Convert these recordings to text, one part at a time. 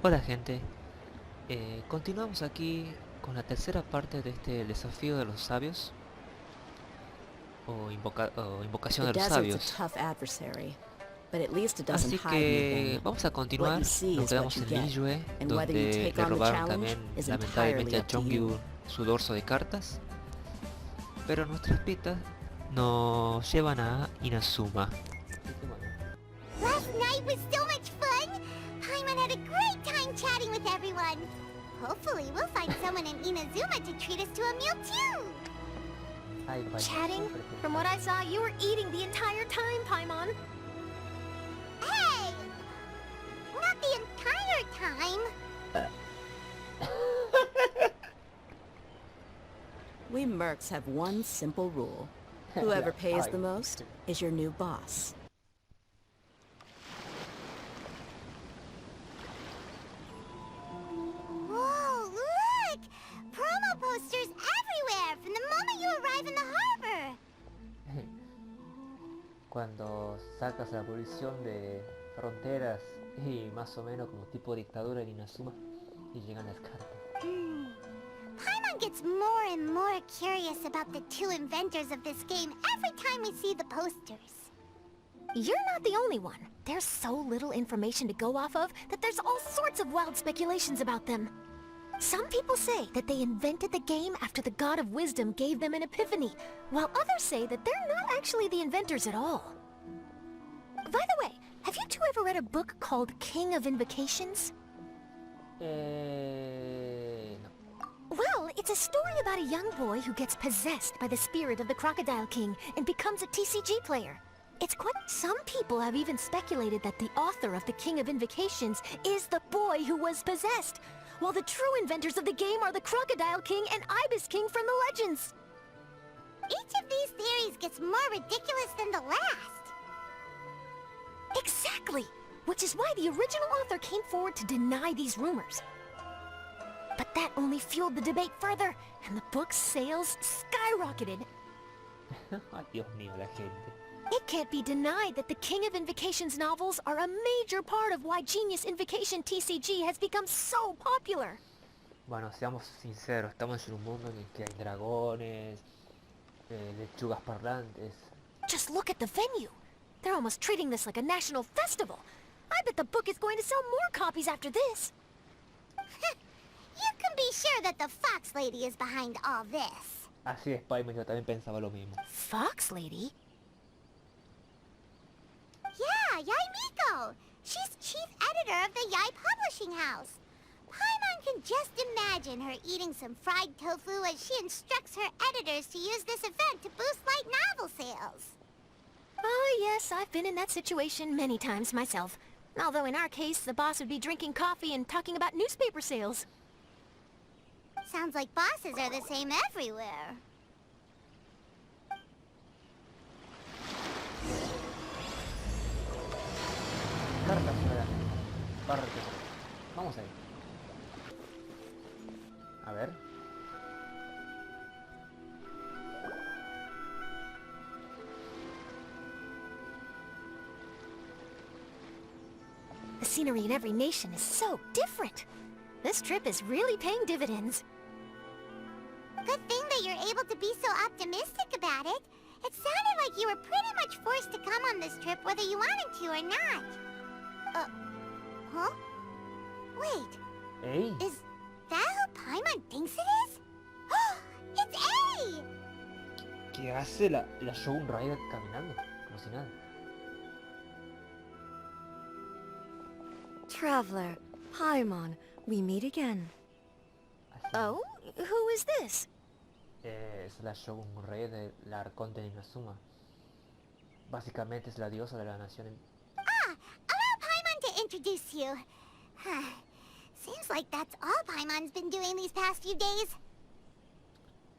Hola gente, continuamos aquí con la tercera parte de este desafío de los sabios o invocación The de los desert's a sabios. tough adversary, but at least it doesn't Así hide que anything. vamos a What continuar, you see nos is what quedamos you en get, Liyue, and whether you donde take le on the robaron challenge también is lamentablemente entirely a up to you. Jongyu su dorso de cartas, pero nuestras pistas nos llevan a Inazuma. Así que bueno. Last night was so much fun! Paimon had a great time chatting with everyone. Hopefully we'll find someone in Inazuma to treat us to a meal too! Ay, vaya, Chatting? siempre te From what I saw, you were eating the entire time, Paimon. Hey! Not the entire time! We mercs have one simple rule. Whoever pays the most is your new boss. Whoa, look! Promo posters everywhere from the moment you arrive in the harbor! Cuando sacas la abolición de fronteras y más o menos como tipo dictadura en Inazuma y llegan las cartas. Paimon gets more and more curious about the two inventors of this game every time we see the posters. You're not the only one. There's so little information to go off of that there's all sorts of wild speculations about them. Some people say that they invented the game after the God of Wisdom gave them an epiphany, while others say that they're not actually the inventors at all. By the way, have you two ever read a book called King of Invocations? No. Well, it's a story about a young boy who gets possessed by the spirit of the Crocodile King and becomes a TCG player. It's quite... Some people have even speculated that the author of the King of Invocations is the boy who was possessed, while the true inventors of the game are the Crocodile King and Ibis King from the legends. Each of these theories gets more ridiculous than the last. Exactly! Which is why the original author came forward to deny these rumors. But that only fueled the debate further, and the book's sales skyrocketed. Ay, Dios mío, la gente. It can't be denied that the King of Invocations novels are a major part of why Genius Invocation TCG has become so popular. Bueno, seamos sinceros, estamos en un mundo en el que hay dragones, lechugas parlantes. Just look at the venue. They're almost treating this like a national festival. I bet the book is going to sell more copies after this. You can be sure that the Fox Lady is behind all this. Así es, Paimon, yo también pensaba lo mismo. Fox Lady? Yeah, Ei Miko! She's chief editor of the Ei Publishing House. Paimon can just imagine her eating some fried tofu as she instructs her editors to use this event to boost light novel sales. Oh yes, I've been in that situation many times myself. Although in our case, the boss would be drinking coffee and talking about newspaper sales. Sounds like bosses are the same everywhere. Cartas para parte. Vamos ahí. A ver. The scenery in every nation is so different. This trip is really paying dividends. Good thing that you're able to be so optimistic about it. It sounded like you were pretty much forced to come on this trip whether you wanted to or not. Huh? Wait, ¡Ey! is that who Paimon thinks it is? It's Ei! ¿Qué hace la Shogun Rider caminando? Como si nada. Traveler, Paimon, we meet again. Así. Oh? Who is this? Es la Shogun Rider de la Arconte de Inazuma. Básicamente es la diosa de la nación. Allow Paimon to introduce you. Seems like that's all Paimon's been doing these past few days.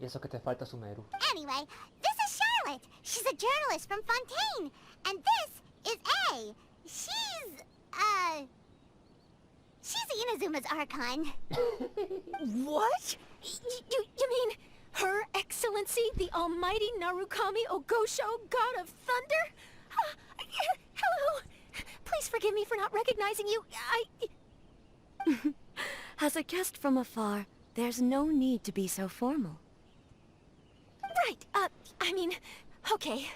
Y eso que te falta Sumeru. Anyway, this is Charlotte. She's a journalist from Fontaine. And this is Ei. She's Inazuma's Archon. What? You mean Her Excellency, the Almighty Narukami Ogosho, God of Thunder? Hello. Please forgive me for not recognizing you. As a guest from afar, there's no need to be so formal. Right, okay.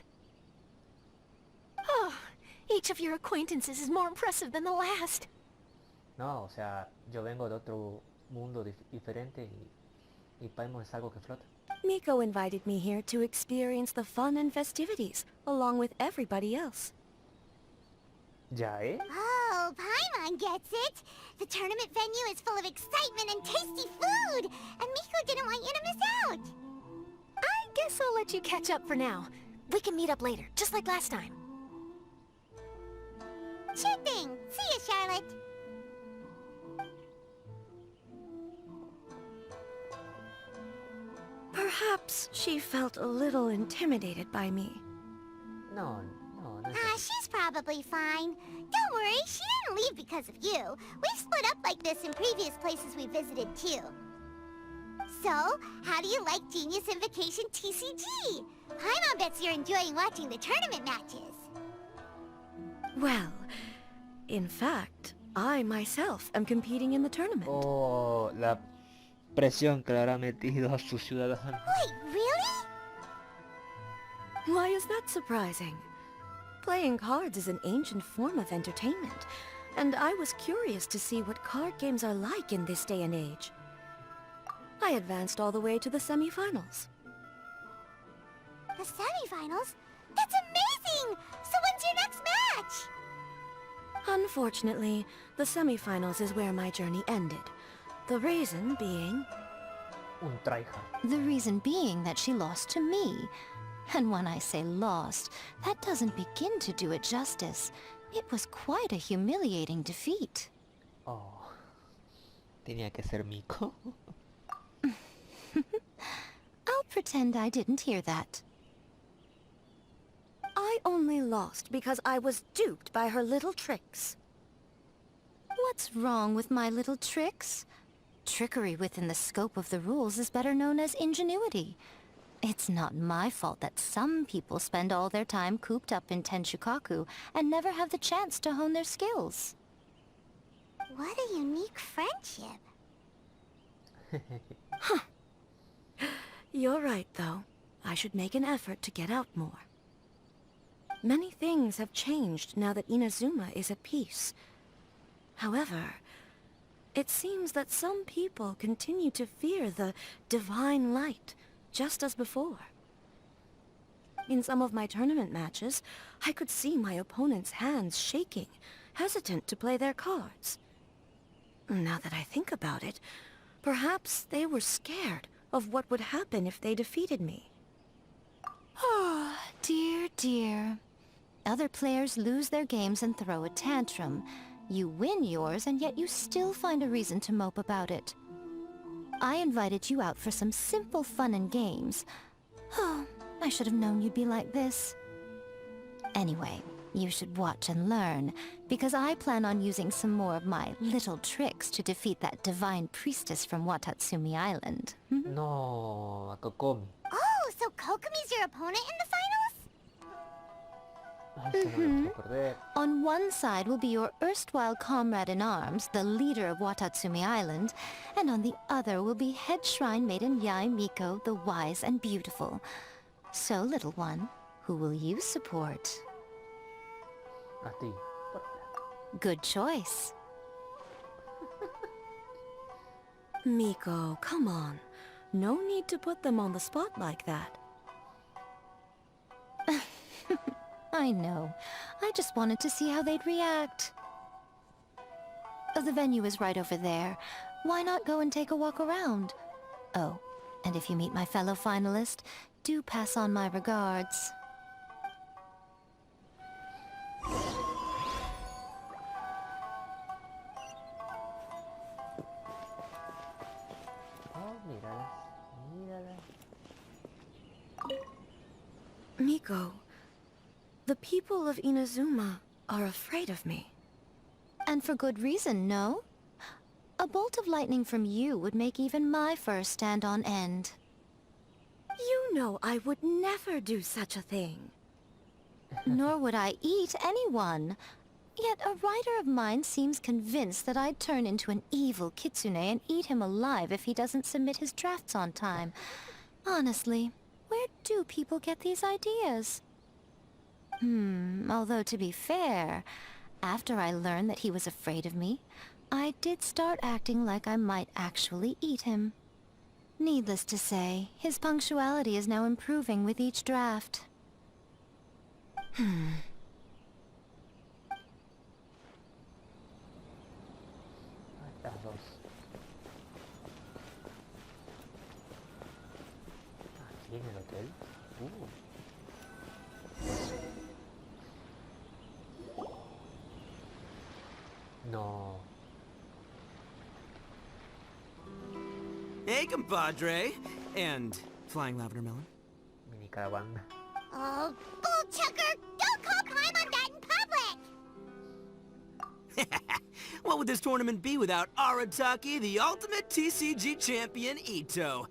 Oh, each of your acquaintances is more impressive than the last. No, o sea, yo vengo de otro mundo diferente y Paimon es algo que flota. Miko invited me here to experience the fun and festivities, along with everybody else. ¿Ya, eh? Oh, Paimon gets it. The tournament venue is full of excitement and tasty food, and Miko didn't want you to miss out. I guess I'll let you catch up for now. We can meet up later, just like last time. Sure thing. See you, Charlotte. Perhaps she felt a little intimidated by me. No, no es Ah, she's probably fine. Don't worry, she didn't leave because of you. We've split up like this in previous places we visited, too. So, how do you like Genius Invocation TCG? Paimon bets you're enjoying watching the tournament matches. Well, in fact, I myself am competing in the tournament. Oh, la presión que le habrá metido a sus ciudadanos. Wait, really? Why is that surprising? Playing cards is an ancient form of entertainment, and I was curious to see what card games are like in this day and age. I advanced all the way to the semifinals. The semifinals? That's amazing! So when's your next match? Unfortunately, the semifinals is where my journey ended. The reason being... Un tryhard. The reason being that she lost to me. And when I say lost, that doesn't begin to do it justice. It was quite a humiliating defeat. Oh, tenía que ser Miko. I'll pretend I didn't hear that. I only lost because I was duped by her little tricks. What's wrong with my little tricks? Trickery within the scope of the rules is better known as ingenuity. It's not my fault that some people spend all their time cooped up in Tenshukaku and never have the chance to hone their skills. What a unique friendship. You're right, though. I should make an effort to get out more. Many things have changed now that Inazuma is at peace. However, it seems that some people continue to fear the divine light, just as before. In some of my tournament matches, I could see my opponent's hands shaking, hesitant to play their cards. Now that I think about it, perhaps they were scared of what would happen if they defeated me. Oh, dear, dear. Other players lose their games and throw a tantrum. You win yours, and yet you still find a reason to mope about it. I invited you out for some simple fun and games. Oh, I should have known you'd be like this. Anyway, you should watch and learn, because I plan on using some more of my little tricks to defeat that divine priestess from Watatsumi Island. No, a Kokomi. Oh, so Kokomi's your opponent in the finals? Ay, se no me puedo perder. On one side will be your erstwhile comrade-in-arms, the leader of Watatsumi Island, and on the other will be head shrine maiden Ei y Miko, the wise and beautiful. So, little one, who will you support? A ti. Good choice. Miko, come on. No need to put them on the spot like that. I know. I just wanted to see how they'd react. The venue is right over there. Why not go and take a walk around? Oh, and if you meet my fellow finalist, do pass on my regards. Oh, míralas, míralas. Miko, the people of Inazuma are afraid of me. And for good reason, no? A bolt of lightning from you would make even my fur stand on end. You know I would never do such a thing. Nor would I eat anyone. Yet a writer of mine seems convinced that I'd turn into an evil kitsune and eat him alive if he doesn't submit his drafts on time. Honestly, where do people get these ideas? Although to be fair, after I learned that he was afraid of me, I did start acting like I might actually eat him. Needless to say, his punctuality is now improving with each draft. Estas dos. Aquí en el hotel. No. Hey, compadre. And flying lavender melon. Mini caravana. Oh, bullchucker! Don't call Paimon that in public! What would this tournament be without Arataki, the ultimate TCG champion, Ito?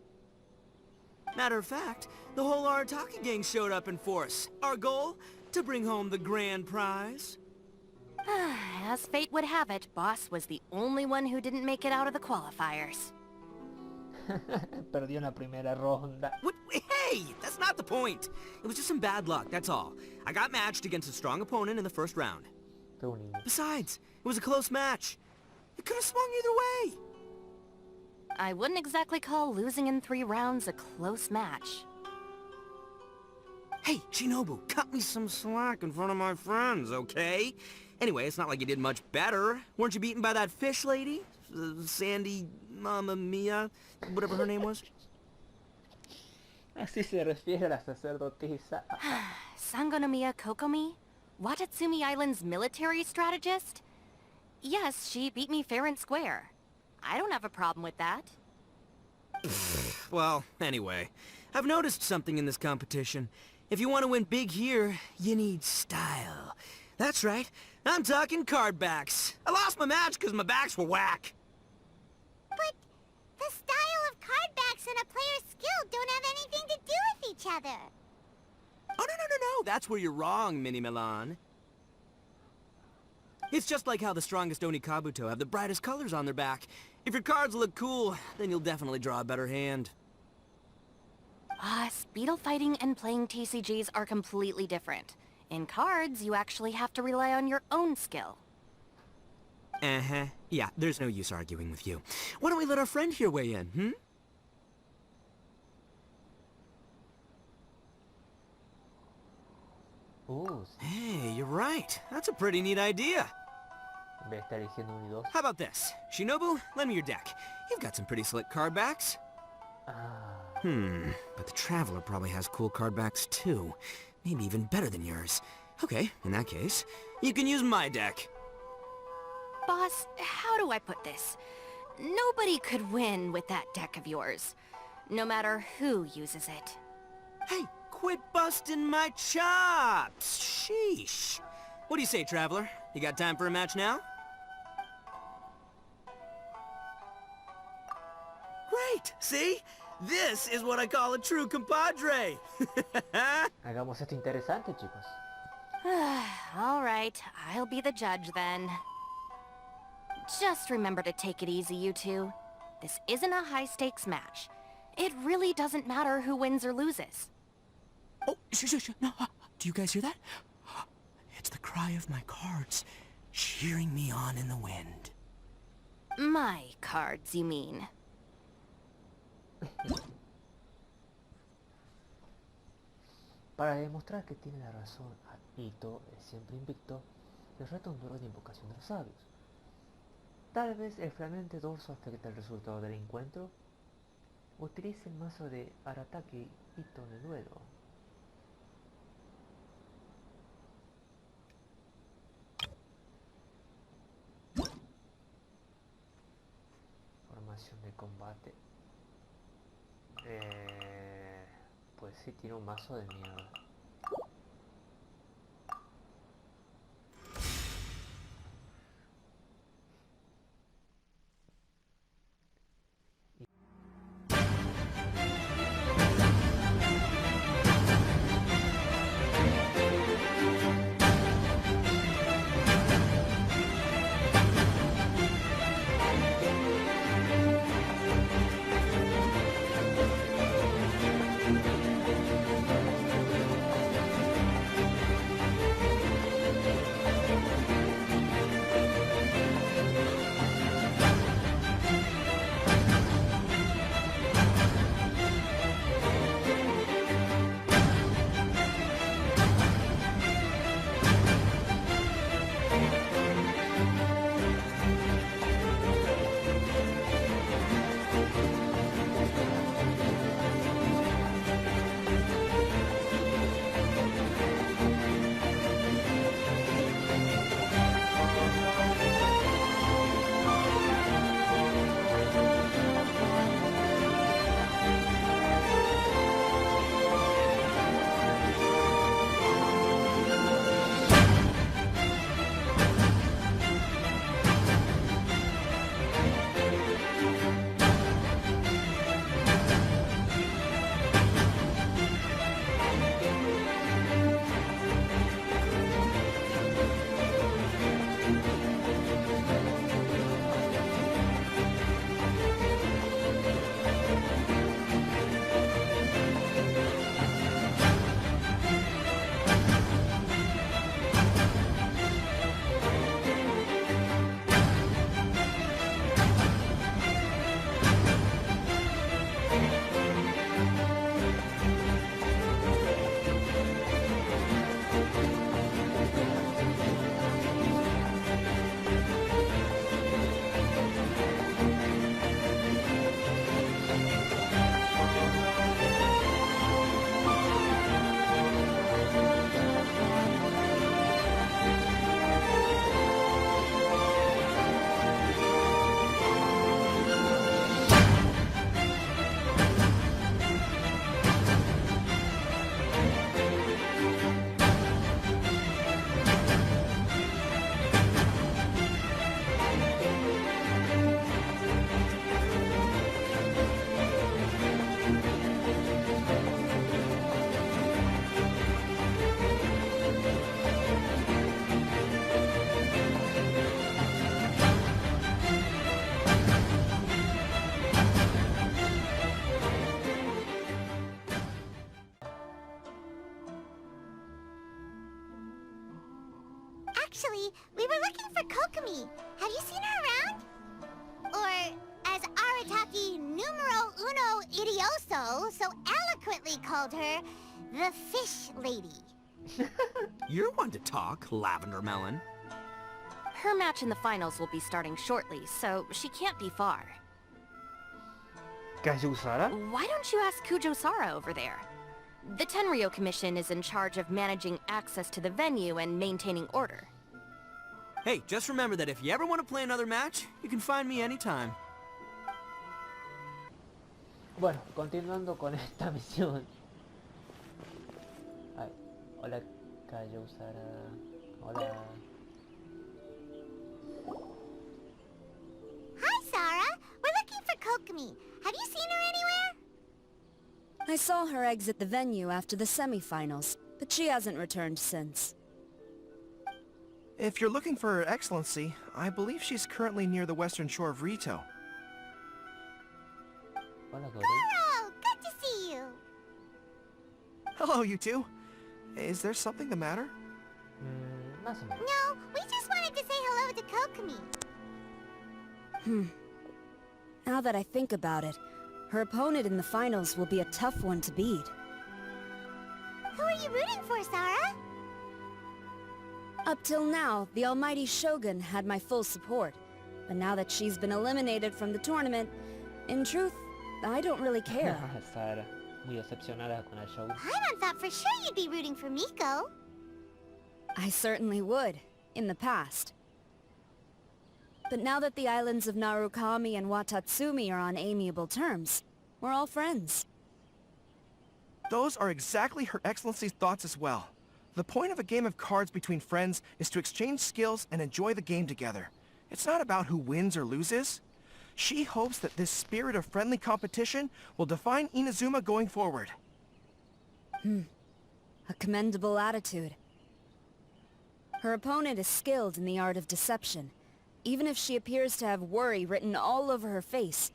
Matter of fact, the whole Arataki gang showed up in force. Our goal? To bring home the grand prize. As fate would have it, Boss was the only one who didn't make it out of the qualifiers. Perdió en la primera ronda. What? Hey, that's not the point. It was just some bad luck, that's all. I got matched against a strong opponent in the first round. Fue un niño. Besides, it was a close match. It could have swung either way. I wouldn't exactly call losing in 3 rounds a close match. Hey, Shinobu, cut me some slack in front of my friends, okay? Anyway, it's not like you did much better. Weren't you beaten by that fish lady? Sandy, Mamma Mia, whatever her name was? Así se refiere a la sacerdotisa. Sangonomiya Kokomi? Watatsumi Island's military strategist? Yes, she beat me fair and square. I don't have a problem with that. Well, anyway, I've noticed something in this competition. If you want to win big here, you need style. That's right, I'm talking card backs. I lost my match because my backs were whack. But the style of card backs and a player's skill don't have anything to do with each other. Oh, no, that's where you're wrong, Mini Milan. It's just like how the strongest Oni Kabuto have the brightest colors on their back. If your cards look cool, then you'll definitely draw a better hand. Speedle fighting and playing TCGs are completely different. In cards, you actually have to rely on your own skill. Uh-huh. Yeah, there's no use arguing with you. Why don't we let our friend here weigh in, hmm? Hey, you're right. That's a pretty neat idea. En vez de estar eligiendo uno y dos. How about this? Shinobu, lend me your deck. You've got some pretty slick card backs. But the Traveler probably has cool card backs too. Maybe even better than yours. Okay, in that case, you can use my deck. Boss, how do I put this? Nobody could win with that deck of yours, no matter who uses it. Hey, quit busting my chops! Sheesh. What do you say, Traveler? You got time for a match now? Great! See? This is what I call a true compadre! Hagamos esto interesante, chicos. All right, I'll be the judge then. Just remember to take it easy, you two. This isn't a high-stakes match. It really doesn't matter who wins or loses. Oh, shush. No, do you guys hear that? It's the cry of my cards, cheering me on in the wind. My cards, you mean? Para demostrar que tiene la razón, Ito es siempre invicto, les reta un duelo de invocación de los sabios. Tal vez el flamante dorso afecte el resultado del encuentro. Utilice el mazo de Arataki Ito en el duelo. Formación de combate. Pues sí, tiene un mazo de mierda. Actually, we were looking for Kokomi. Have you seen her around? Or, as Arataki numero uno idioso so eloquently called her, the Fish Lady. You're one to talk, Lavender Melon. Her match in the finals will be starting shortly, so she can't be far. ¿Kayusara? Why don't you ask Kujo-Sara over there? The Tenryo Commission is in charge of managing access to the venue and maintaining order. Hey, just remember that if you ever want to play another match, you can find me anytime. Bueno, continuando con esta misión. Ay, hola Kayusara. Hola. Hi, Sarah. We're looking for Kokomi. Have you seen her anywhere? I saw her exit the venue after the semifinals, but she hasn't returned since. If you're looking for Her Excellency, I believe she's currently near the western shore of Rito. Hola Goro. Goro, good to see you. Hello, you two. Is there something the matter? Más o menos. No, we just wanted to say hello to Kokomi. Now that I think about it, her opponent in the finals will be a tough one to beat. Who are you rooting for, Sarah? Up till now, the almighty Shogun had my full support. But now that she's been eliminated from the tournament, in truth, I don't really care. Sara, muy decepcionada con el show. Paimon thought for sure you'd be rooting for Miko. I certainly would, in the past. But now that the islands of Narukami and Watatsumi are on amiable terms, we're all friends. Those are exactly Her Excellency's thoughts as well. The point of a game of cards between friends is to exchange skills and enjoy the game together. It's not about who wins or loses. She hopes that this spirit of friendly competition will define Inazuma going forward. A commendable attitude. Her opponent is skilled in the art of deception. Even if she appears to have worry written all over her face,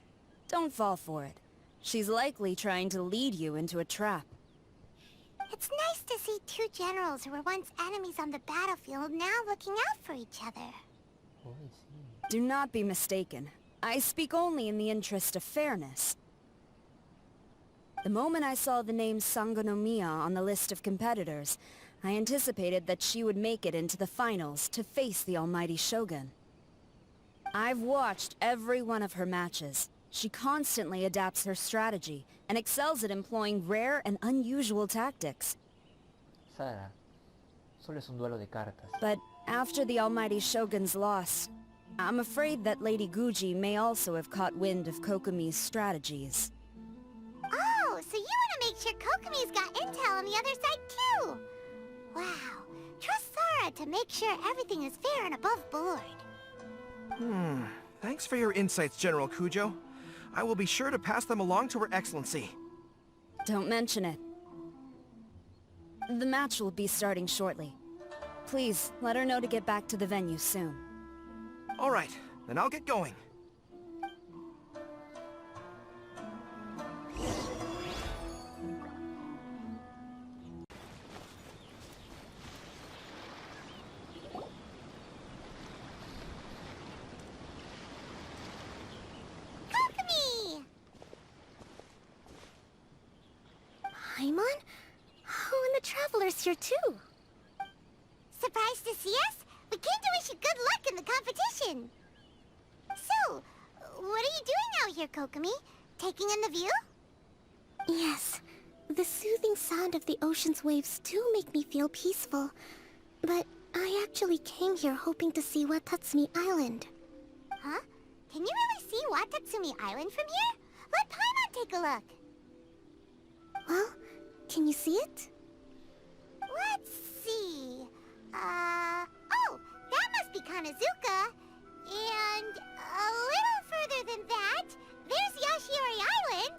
don't fall for it. She's likely trying to lead you into a trap. It's nice to see two generals who were once enemies on the battlefield now looking out for each other. Oh, sí. Do not be mistaken. I speak only in the interest of fairness. The moment I saw the name Sangonomiya on the list of competitors, I anticipated that she would make it into the finals to face the almighty Shogun. I've watched every one of her matches. She constantly adapts her strategy and excels at employing rare and unusual tactics. Sara, solo es un duelo de cartas. But after the almighty Shogun's loss, I'm afraid that Lady Guji may also have caught wind of Kokomi's strategies. Oh, so you want to make sure Kokomi's got intel on the other side too? Wow, trust Sarah to make sure everything is fair and above board. Thanks for your insights, General Kujo. I will be sure to pass them along to Her Excellency. Don't mention it. The match will be starting shortly. Please, let her know to get back to the venue soon. All right, then I'll get going. Kokomi! Paimon? Oh, and the Traveler's here too. Surprised to see us? We came to wish you good luck in the competition. So, what are you doing out here, Kokomi? Taking in the view? Yes, the soothing sound of the ocean's waves do make me feel peaceful. But I actually came here hoping to see Watatsumi Island. Huh? Can you really see Watatsumi Island from here? Let Paimon take a look. Well, can you see it? Let's see. Oh, that must be Kanazuka. And a little further than that, there's Yashiori Island.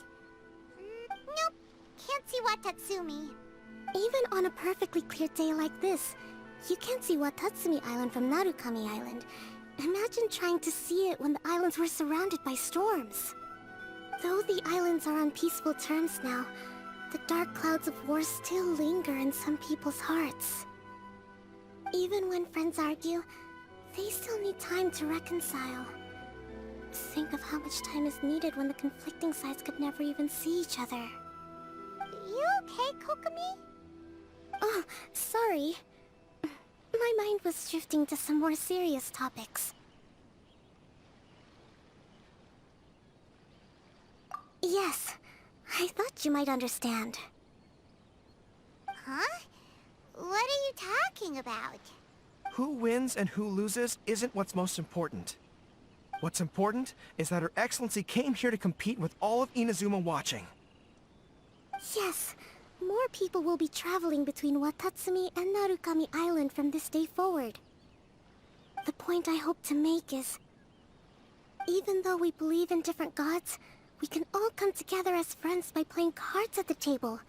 Nope, can't see Watatsumi. Even on a perfectly clear day like this, you can't see Watatsumi Island from Narukami Island. Imagine trying to see it when the islands were surrounded by storms. Though the islands are on peaceful terms now, the dark clouds of war still linger in some people's hearts. Even when friends argue, they still need time to reconcile. Think of how much time is needed when the conflicting sides could never even see each other. You okay, Kokomi? Oh, sorry. My mind was drifting to some more serious topics. Yes, I thought you might understand. Huh? What are you talking about? Who wins and who loses isn't what's most important. What's important is that Her Excellency came here to compete with all of Inazuma watching. Yes, more people will be traveling between Watatsumi and Narukami Island from this day forward. The point I hope to make is, even though we believe in different gods, we can all come together as friends by playing cards at the table.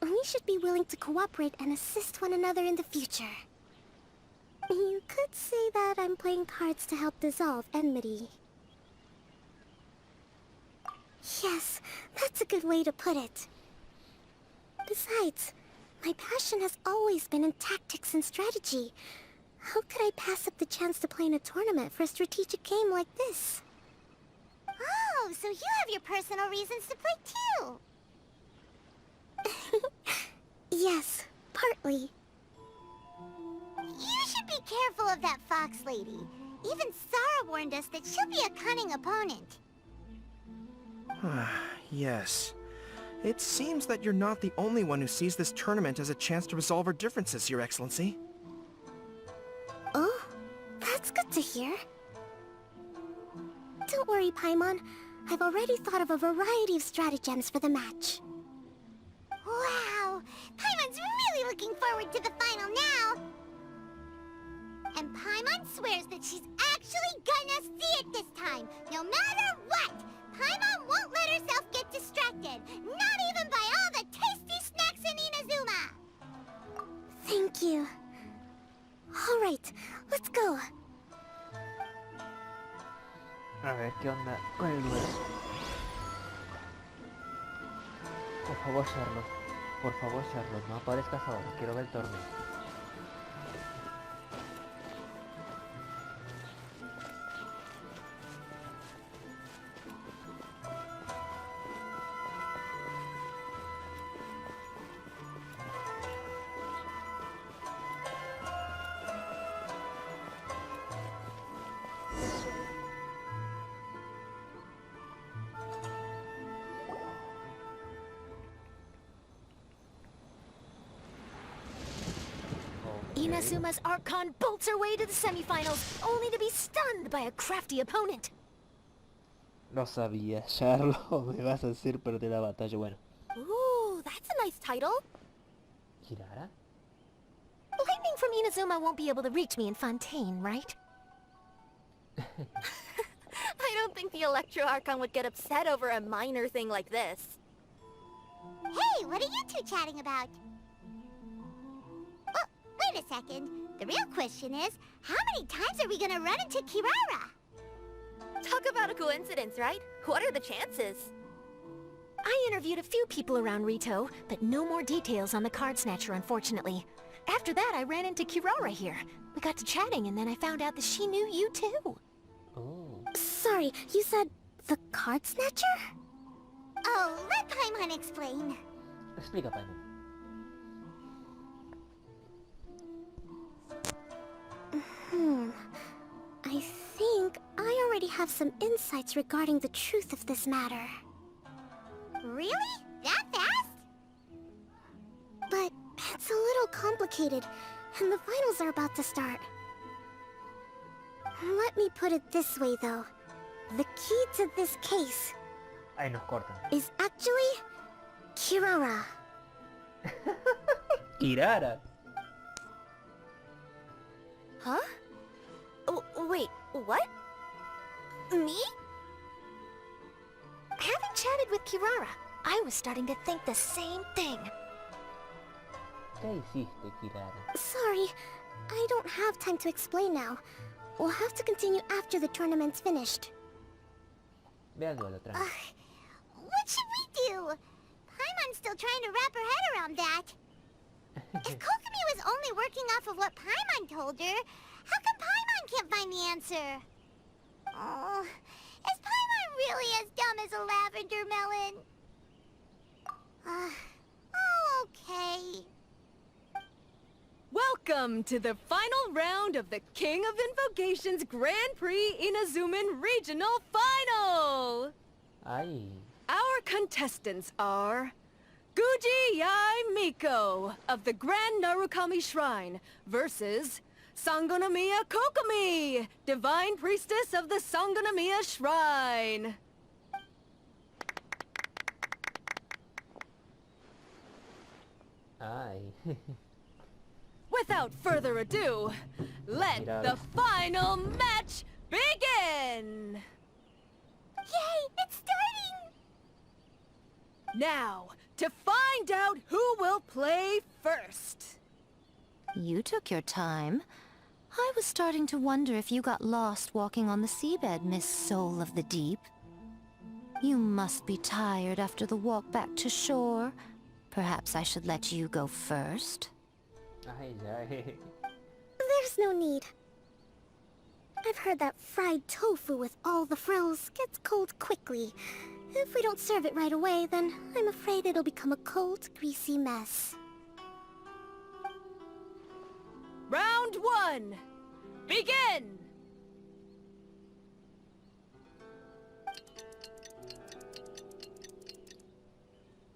We should be willing to cooperate and assist one another in the future. You could say that I'm playing cards to help dissolve enmity. Yes, that's a good way to put it. Besides, my passion has always been in tactics and strategy. How could I pass up the chance to play in a tournament for a strategic game like this? Oh, so you have your personal reasons to play too! Yes, partly. You should be careful of that fox lady. Even Sarah warned us that she'll be a cunning opponent. Yes. It seems that you're not the only one who sees this tournament as a chance to resolve our differences, Your Excellency. Oh, that's good to hear. Don't worry, Paimon. I've already thought of a variety of stratagems for the match. Wow! Paimon's really looking forward to the final now! And Paimon swears that she's actually gonna see it this time, no matter what! Paimon won't let herself get distracted, not even by all the tasty snacks in Inazuma! Thank you. Alright, let's go. A ver, ¿qué onda con el duelo? Por favor, Charlotte. Por favor, Charlotte, no aparezcas ahora. Quiero ver el torneo. Inazuma's Archon bolts her way to the semifinals, only to be stunned by a crafty opponent. Lo sabía, Charlotte. Me vas a hacer perder la batalla. Bueno. Ooh, that's a nice title. ¿Kirara? Lightning from Inazuma won't be able to reach me in Fontaine, right? I don't think the Electro Archon would get upset over a minor thing like this. Hey, what are you two chatting about? Oh, wait a second. The real question is, how many times are we gonna run into Kirara? Talk about a coincidence, right? What are the chances? I interviewed a few people around Rito, but no more details on the card snatcher, unfortunately. After that, I ran into Kirara here. We got to chatting, and then I found out that she knew you too. Oh. Sorry, you said the card snatcher? Oh, let Paimon explain. Explica, Paimon. I think I already have some insights regarding the truth of this matter. Really? That fast? But it's a little complicated, and the finals are about to start. Let me put it this way, though. The key to this case Ahí nos cortan. is actually Kirara. Kirara. Huh? Oh, wait, what? Me? Having chatted with Kirara, I was starting to think the same thing. ¿Qué hiciste, Kirara? Sorry, I don't have time to explain now. We'll have to continue after the tournament's finished. Ve al duelo, tranqui. What should we do? Paimon's still trying to wrap her head around that. If Kokomi was only working working off of what Paimon told her, how come Paimon can't find the answer? Oh, is Paimon really as dumb as a lavender melon? Oh, okay. Welcome to the final round of the King of Invocations Grand Prix Inazuman Regional Final! Ay. Our contestants are Guji Ei Miko of the Grand Narukami Shrine versus Sangonomiya Kokomi, Divine Priestess of the Sangonomiya Shrine. Ay. Without further ado, let the final match begin! Yay, it's starting! Now, to find out who will play first. You took your time. I was starting to wonder if you got lost walking on the seabed, Miss Soul of the Deep. You must be tired after the walk back to shore. Perhaps I should let you go first. Ay, ay. There's no need. I've heard that fried tofu with all the frills gets cold quickly. If we don't serve it right away, then I'm afraid it'll become a cold, greasy mess. Round one, begin!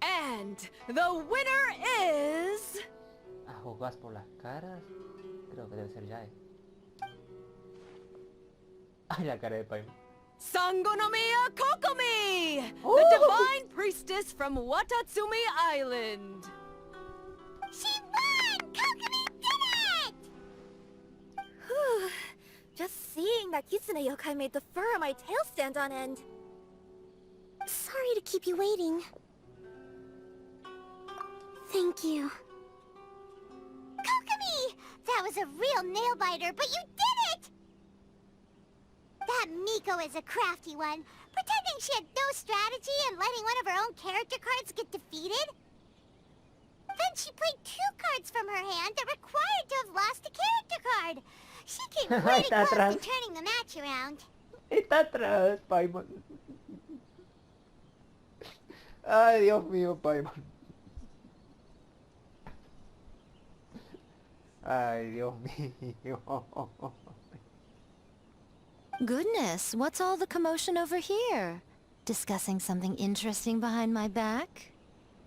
And the winner is... Ahogas por las caras. Creo que debe ser Yae. Ay, la cara de Paimon. Sangonomiya Kokomi! Oh! The Divine Priestess from Watatsumi Island! She won! Kokomi did it! Whew. Just seeing that Kitsune yokai made the fur on my tail stand on end. Sorry to keep you waiting. Thank you. Kokomi! That was a real nail-biter, but you did it! That Miko is a crafty one, pretending she had no strategy and letting one of her own character cards get defeated. Then she played 2 cards from her hand that required to have lost a character card. She came pretty Está close atrás. to turning the match around. Está atrás, Paimon. Ay, Dios mío, Paimon. Ay, Dios mío. Goodness, what's all the commotion over here? Discussing something interesting behind my back?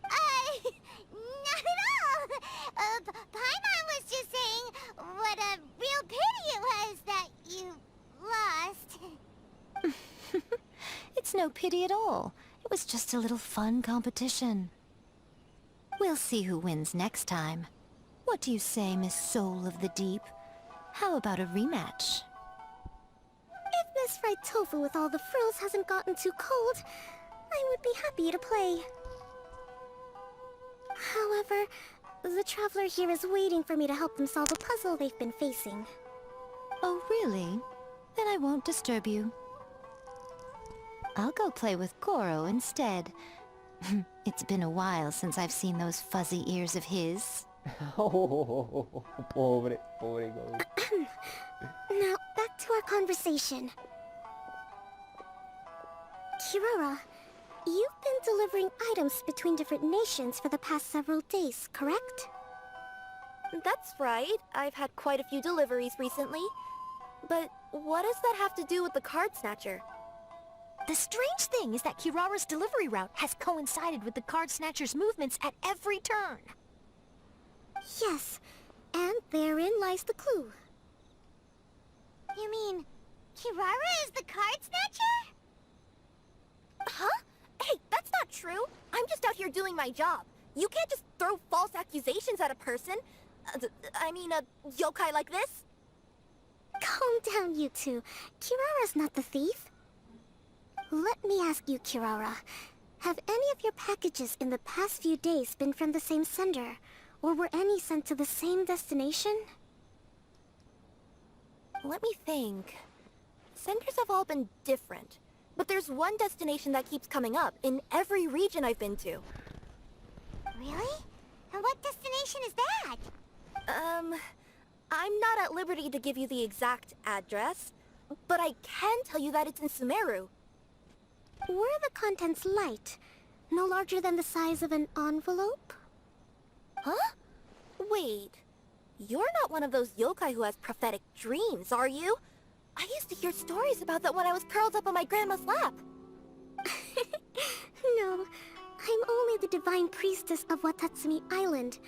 Not at all. Paimon was just saying what a real pity it was that you lost. It's no pity at all. It was just a little fun competition. We'll see who wins next time. What do you say, Miss Soul of the Deep? How about a rematch? If Miss Fried Tofu with all the frills hasn't gotten too cold, I would be happy to play. However, the traveler here is waiting for me to help them solve a puzzle they've been facing. Oh, really? Then I won't disturb you. I'll go play with Goro instead. It's been a while since I've seen those fuzzy ears of his. Oh, pobre Goro. Now, back to our conversation. Kirara, you've been delivering items between different nations for the past several days, correct? That's right. I've had quite a few deliveries recently. But what does that have to do with the card snatcher? The strange thing is that Kirara's delivery route has coincided with the card snatcher's movements at every turn. Yes, and therein lies the clue. You mean, Kirara is the card snatcher? Huh? Hey, that's not true. I'm just out here doing my job. You can't just throw false accusations at a person. I mean, a yokai like this. Calm down, you two. Kirara's not the thief. Let me ask you, Kirara. Have any of your packages in the past few days been from the same sender? Or were any sent to the same destination? Let me think. Senders have all been different. But there's one destination that keeps coming up in every region I've been to. Really? And what destination is that? I'm not at liberty to give you the exact address, but I can tell you that it's in Sumeru. Were the contents light? No larger than the size of an envelope? Huh? Wait. You're not one of those yokai who has prophetic dreams, are you? I used to hear stories about that when I was curled up on my grandma's lap. No, I'm only the divine priestess of Watatsumi Island.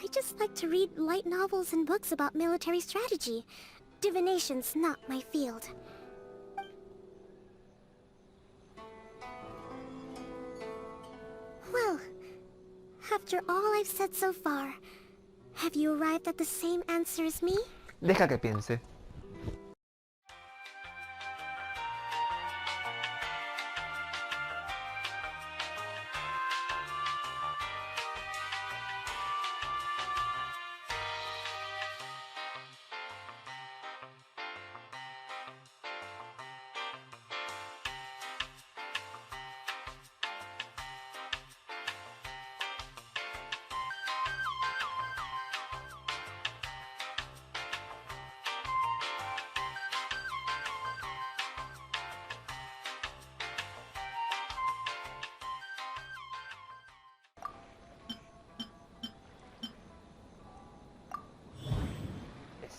I just like to read light novels and books about military strategy. Divination's not my field. Well, after all I've said so far, have you arrived at the same answer as me? Deja que piense.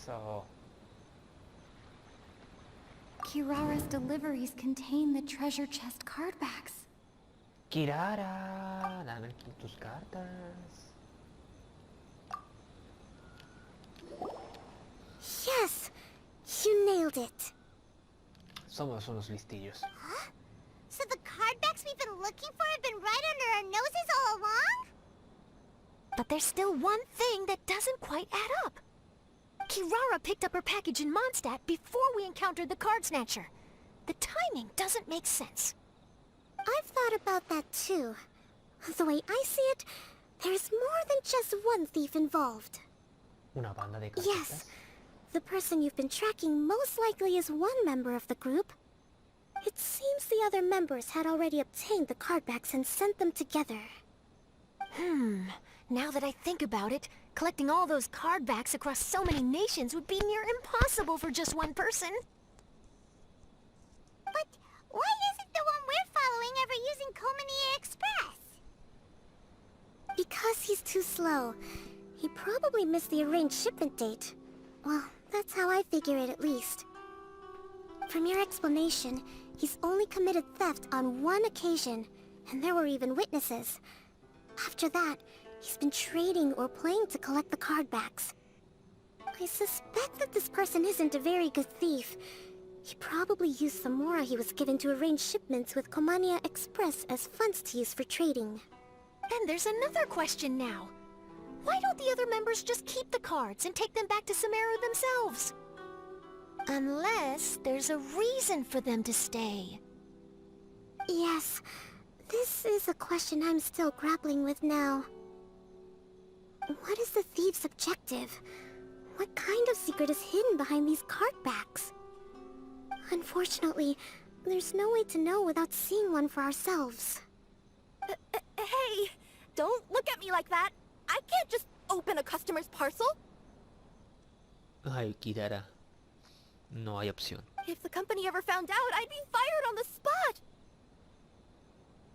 So, Kirara's deliveries contain the treasure chest card backs. Kirara, dame tus cartas. Yes! You nailed it! Somos unos listillos. Huh? So the cardbacks we've been looking for have been right under our noses all along? But there's still one thing that doesn't quite add up. Kirara picked up her package in Mondstadt before we encountered the card snatcher. The timing doesn't make sense. I've thought about that too. The way I see it, there's more than just one thief involved. Una banda de cartas. Yes. The person you've been tracking most likely is one member of the group. It seems the other members had already obtained the cardbacks and sent them together. Now that I think about it, collecting all those cardbacks across so many nations would be near impossible for just one person. But why isn't the one we're following ever using Kokomi Express? Because he's too slow. He probably missed the arranged shipment date. Well, that's how I figure it at least. From your explanation, he's only committed theft on one occasion, and there were even witnesses. After that, he's been trading or playing to collect the cardbacks. I suspect that this person isn't a very good thief. He probably used the mora he was given to arrange shipments with Kokomi Express as funds to use for trading. Then there's another question now. Why don't the other members just keep the cards and take them back to Sumeru themselves? Unless there's a reason for them to stay. Yes, this is a question I'm still grappling with now. What is the thief's objective? What kind of secret is hidden behind these cardbacks? Unfortunately, there's no way to know without seeing one for ourselves. Hey, don't look at me like that. I can't just open a customer's parcel. Ay, Kirara. No hay opción. If the company ever found out, I'd be fired on the spot.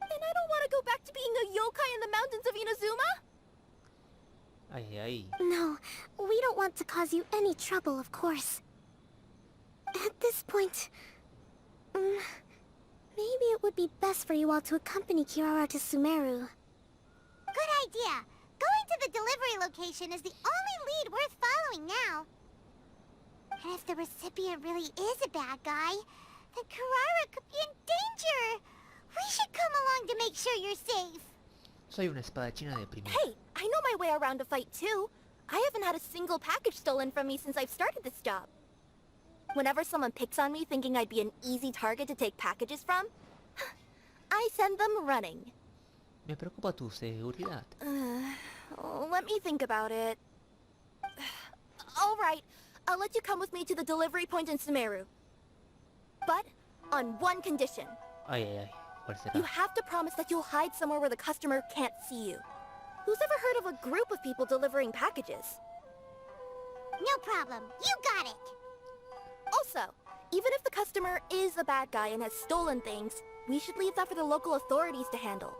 And I don't want to go back to being a yokai in the mountains of Inazuma. Ay, ay. No, we don't want to cause you any trouble, of course. At this point, maybe it would be best for you all to accompany Kirara to Sumeru. Good idea. Going to the delivery location is the only lead worth following now. And if the recipient really is a bad guy, then Kirara could be in danger. We should come along to make sure you're safe. Soy una espadachina de primera. Hey, I know my way around a fight too. I haven't had a single package stolen from me since I've started this job. Whenever someone picks on me thinking I'd be an easy target to take packages from, I send them running. Me preocupa tu seguridad. Let me think about it. All right, I'll let you come with me to the delivery point in Sumeru. But on one condition. Ay, ay, ay. ¿Cuál será? You have to promise that you'll hide somewhere where the customer can't see you. Who's ever heard of a group of people delivering packages? No problem. You got it. Also, even if the customer is a bad guy and has stolen things, we should leave that for the local authorities to handle.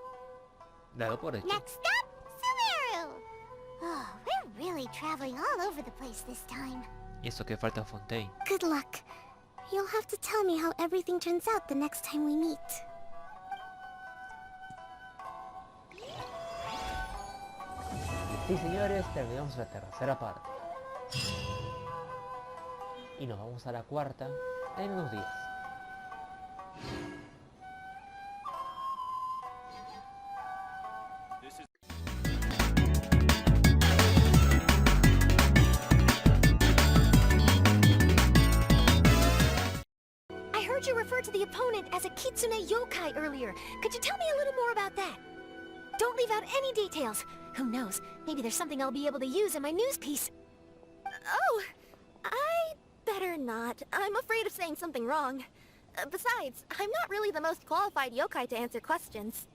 Dalo por hecho. Next up, Sumeru. Oh, we're really traveling all over the place this time. Y eso que falta Fontaine. Good luck. You'll have to tell me how everything turns out the next time we meet. Sí, señores, terminamos la tercera parte. Y nos vamos a la cuarta en unos días. I heard you refer to the opponent as a kitsune yokai earlier. Could you tell me a little more about that? Don't leave out any details. Who knows, maybe there's something I'll be able to use in my news piece. Oh, I better not. I'm afraid of saying something wrong. Besides, I'm not really the most qualified yokai to answer questions.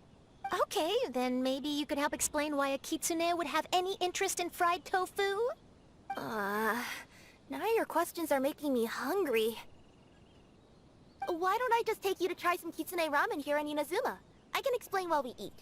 Okay, then maybe you could help explain why a kitsune would have any interest in fried tofu? Now your questions are making me hungry. Why don't I just take you to try some kitsune ramen here in Inazuma? I can explain while we eat.